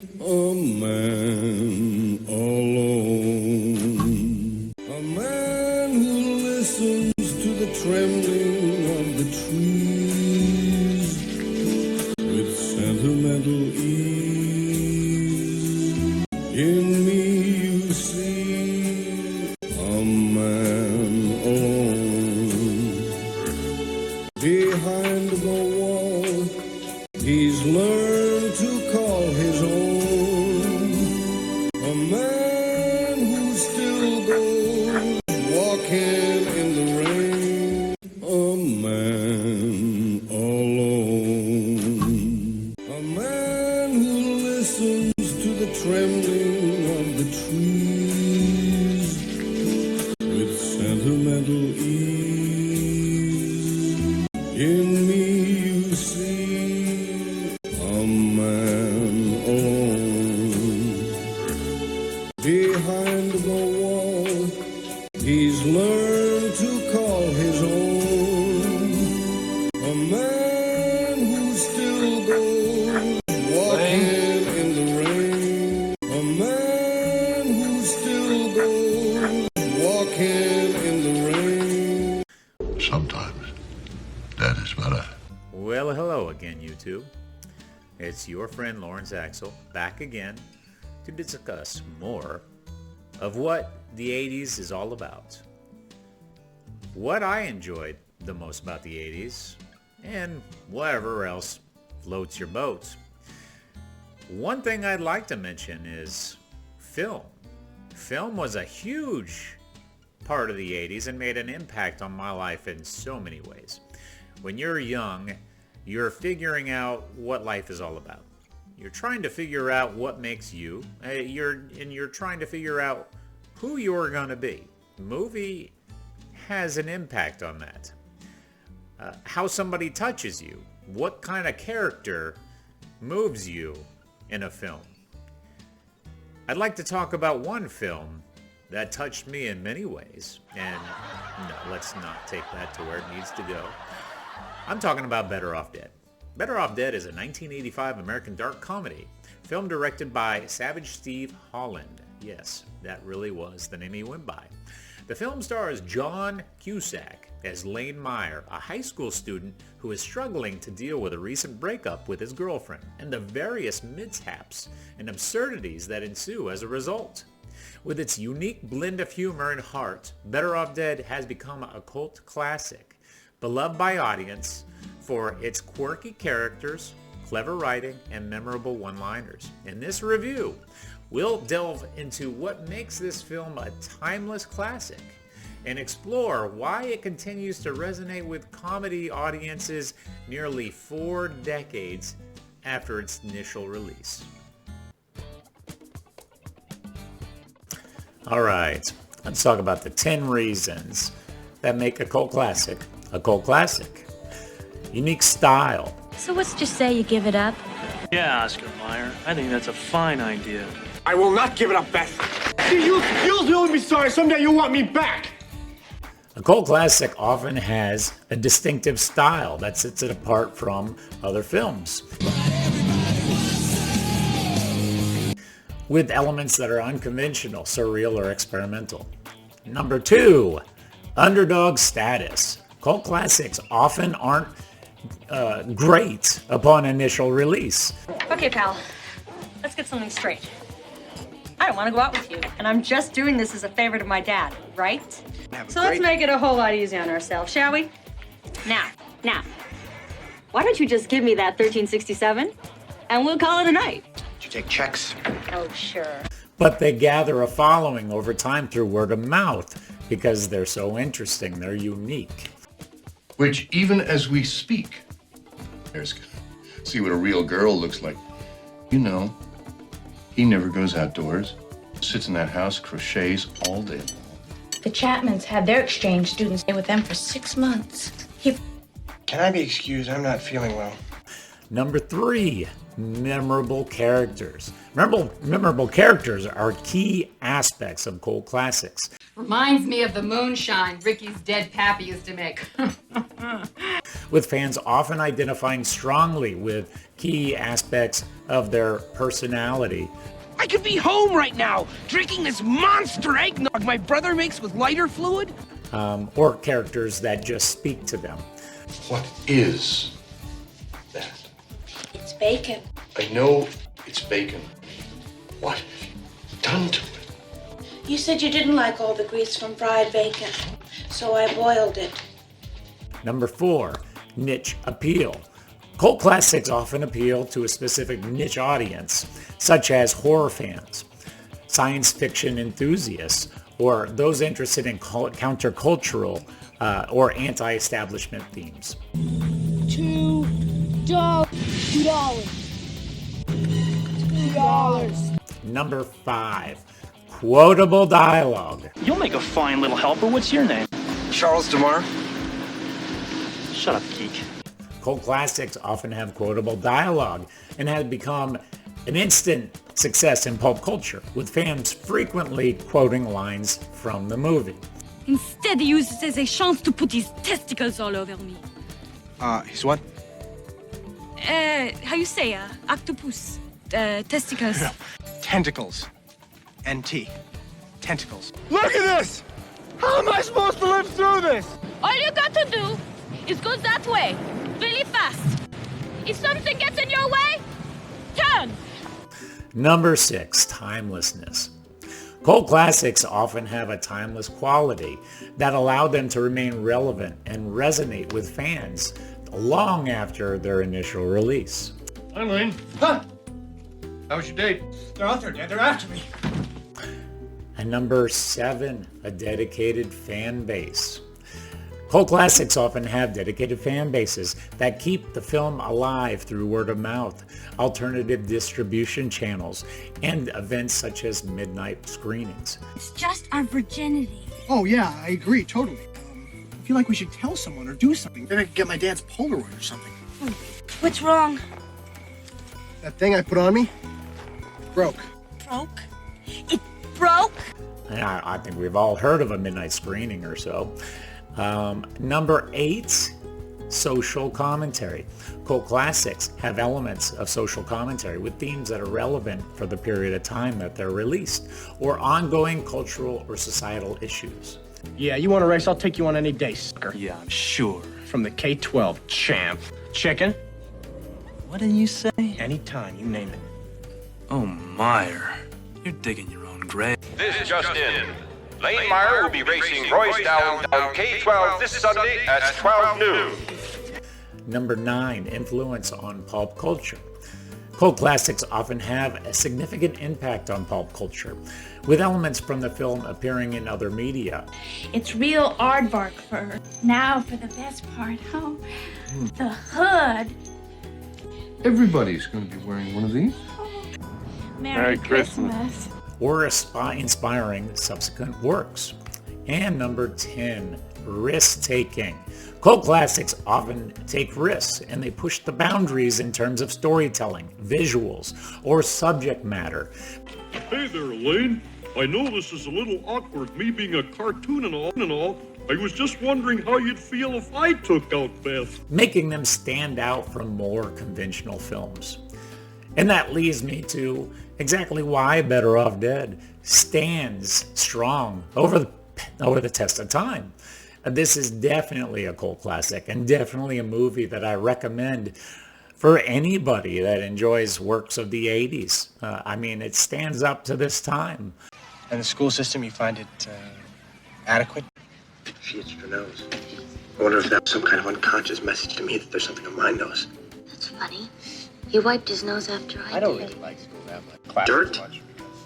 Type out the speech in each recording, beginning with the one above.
A man alone, a man who listens to the trembling of the trees with sentimental ease. In me you see a man alone. Behind the wall, he's learned to call his own. A man who still goes walking in the rain. A man alone. A man who listens to the trembling of the trees with sentimental ease. In me you see a man alone. Behind the wall, he's learned to call his own. A man who still goes walking in the rain. A man who still goes walking in the rain. Sometimes that is better. Well, hello again, YouTube. It's your friend Lawrence Axel back again to discuss more of what the 80s is all about. What I enjoyed the most about the 80s and whatever else floats your boat. One thing I'd like to mention is film. Film was a huge part of the 80s and made an impact on my life in so many ways. When you're young, you're figuring out what life is all about. You're trying to figure out what makes you. You're trying to figure out who you're going to be. Movie has an impact on that. How somebody touches you. What kind of character moves you in a film. I'd like to talk about one film that touched me in many ways. And no, let's not take that to where it needs to go. I'm talking about Better Off Dead. Better Off Dead is a 1985 American dark comedy, film directed by Savage Steve Holland. Yes, that really was the name he went by. The film stars John Cusack as Lane Meyer, a high school student who is struggling to deal with a recent breakup with his girlfriend and the various mishaps and absurdities that ensue as a result. With its unique blend of humor and heart, Better Off Dead has become a cult classic, beloved by audience for its quirky characters, clever writing, and memorable one-liners. In this review, we'll delve into what makes this film a timeless classic and explore why it continues to resonate with comedy audiences nearly 4 decades after its initial release. All right, let's talk about the 10 reasons that make a cult classic a cult classic. Unique style. So let's just say you give it up? Yeah, Oscar Mayer. I think that's a fine idea. I will not give it up, Beth. You'll be sorry. Someday you'll want me back. A cult classic often has a distinctive style that sets it apart from other films, with elements that are unconventional, surreal, or experimental. Number 2, underdog status. Cult classics often aren't great upon initial release. Okay, pal. Let's get something straight. I don't want to go out with you, and I'm just doing this as a favor to my dad, right? So let's make it a whole lot easier on ourselves, shall we? Now, why don't you just give me that 1367, and we'll call it a night. Did you take checks? Oh, sure. But they gather a following over time through word of mouth because they're so interesting, they're unique. Which, even as we speak, there's see what a real girl looks like. You know, he never goes outdoors, sits in that house, crochets all day long. The Chapmans had their exchange students stay with them for 6 months. Can I be excused? I'm not feeling well. Number 3, memorable characters. Memorable characters are key aspects of cult classics. Reminds me of the moonshine Ricky's dead pappy used to make. With fans often identifying strongly with key aspects of their personality. I could be home right now, drinking this monster eggnog my brother makes with lighter fluid. Or characters that just speak to them. What is that? It's bacon. I know it's bacon. What have you done to it? You said you didn't like all the grease from fried bacon, so I boiled it. Number 4, niche appeal. Cult classics often appeal to a specific niche audience, such as horror fans, science fiction enthusiasts, or those interested in countercultural or anti-establishment themes. $2. Number 5, quotable dialogue. You'll make a fine little helper. What's your name? Charles DeMar. Shut up, geek. Cult classics often have quotable dialogue and have become an instant success in pulp culture, with fans frequently quoting lines from the movie. Instead, he uses it as a chance to put his testicles all over me. His what? How you say, octopus, testicles. Tentacles. NT. Tentacles. Look at this! How am I supposed to live through this? All you got to do is go that way, really fast. If something gets in your way, turn. Number 6, timelessness. Cult classics often have a timeless quality that allow them to remain relevant and resonate with fans long after their initial release. Hi, Lane. Huh? How was your date? They're out there, Dad. They're after me. And number 7, a dedicated fan base. Cult classics often have dedicated fan bases that keep the film alive through word of mouth, alternative distribution channels, and events such as midnight screenings. It's just our virginity. Oh, yeah, I agree, totally. I feel like we should tell someone or do something. Maybe I could get my dad's Polaroid or something. What's wrong? That thing I put on me broke. Broke? It broke? I think we've all heard of a midnight screening or so. Number 8, social commentary. Cult classics have elements of social commentary with themes that are relevant for the period of time that they're released, or ongoing cultural or societal issues. Yeah, you want a race? I'll take you on any day, sucker. Yeah, I'm sure. From the K-12, champ. Chicken? What did you say? Anytime, you name it. Oh, Meyer. You're digging your own grave. This just in. Lane Meyer will be racing Royce down K-12 this Sunday at 12 noon. Number 9, influence on pulp culture. Cult classics often have a significant impact on pulp culture, with elements from the film appearing in other media. It's real aardvark fur. Now for the best part, the hood. Everybody's going to be wearing one of these. Merry Christmas. Or inspiring subsequent works. And number 10, risk-taking. Cult classics often take risks, and they push the boundaries in terms of storytelling, visuals, or subject matter. Hey there, Elaine. I know this is a little awkward, me being a cartoon and all. I was just wondering how you'd feel if I took out Beth. Making them stand out from more conventional films. And that leads me to exactly why Better Off Dead stands strong over the test of time. This is definitely a cult classic and definitely a movie that I recommend for anybody that enjoys works of the 80s. I mean, it stands up to this time. And the school system, you find it adequate? She itched her nose. I wonder if that's some kind of unconscious message to me that there's something on my nose. It's funny. He wiped his nose after I don't did. really like school that much. Dirt?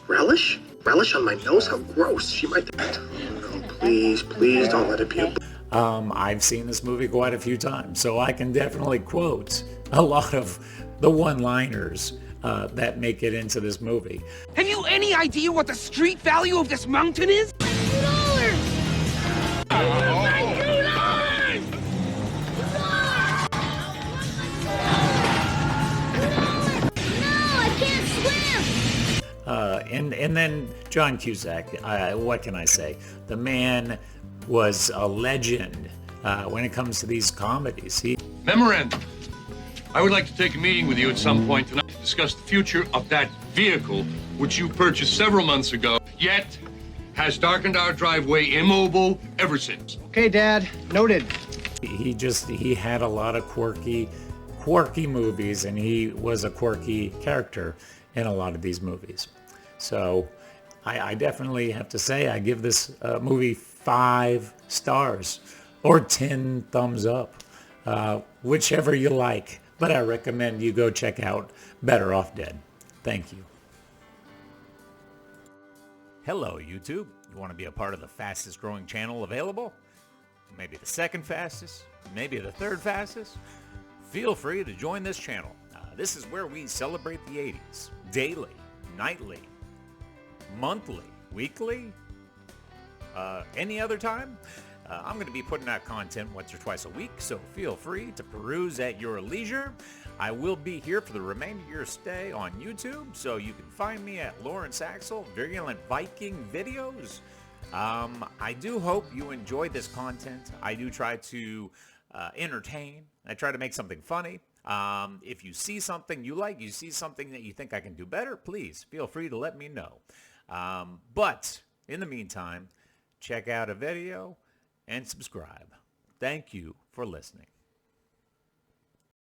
Relish? Relish on my nose? How gross. She might think, oh, no, please don't let it be a... I've seen this movie quite a few times, so I can definitely quote a lot of the one-liners that make it into this movie. Have you any idea what the street value of this mountain is? And then John Cusack, what can I say? The man was a legend when it comes to these comedies. Memorandum. I would like to take a meeting with you at some point tonight to discuss the future of that vehicle which you purchased several months ago, yet has darkened our driveway immobile ever since. Okay, Dad. Noted. He had a lot of quirky movies, and he was a quirky character in a lot of these movies. So I definitely have to say I give this movie 5 stars or 10 thumbs up, whichever you like. But I recommend you go check out Better Off Dead. Thank you. Hello, YouTube. You want to be a part of the fastest growing channel available? Maybe the second fastest? Maybe the third fastest? Feel free to join this channel. This is where we celebrate the 80s. Daily, nightly, monthly, weekly, any other time. I'm going to be putting out content once or twice a week, so feel free to peruse at your leisure. I will be here for the remainder of your stay on YouTube, so you can find me at Lawrence Axel, Virulent Viking Videos. I do hope you enjoy this content. I do try to entertain. I try to make something funny. If you see something you like, you see something that you think I can do better, please feel free to let me know. But in the meantime, check out a video and subscribe. Thank you for listening.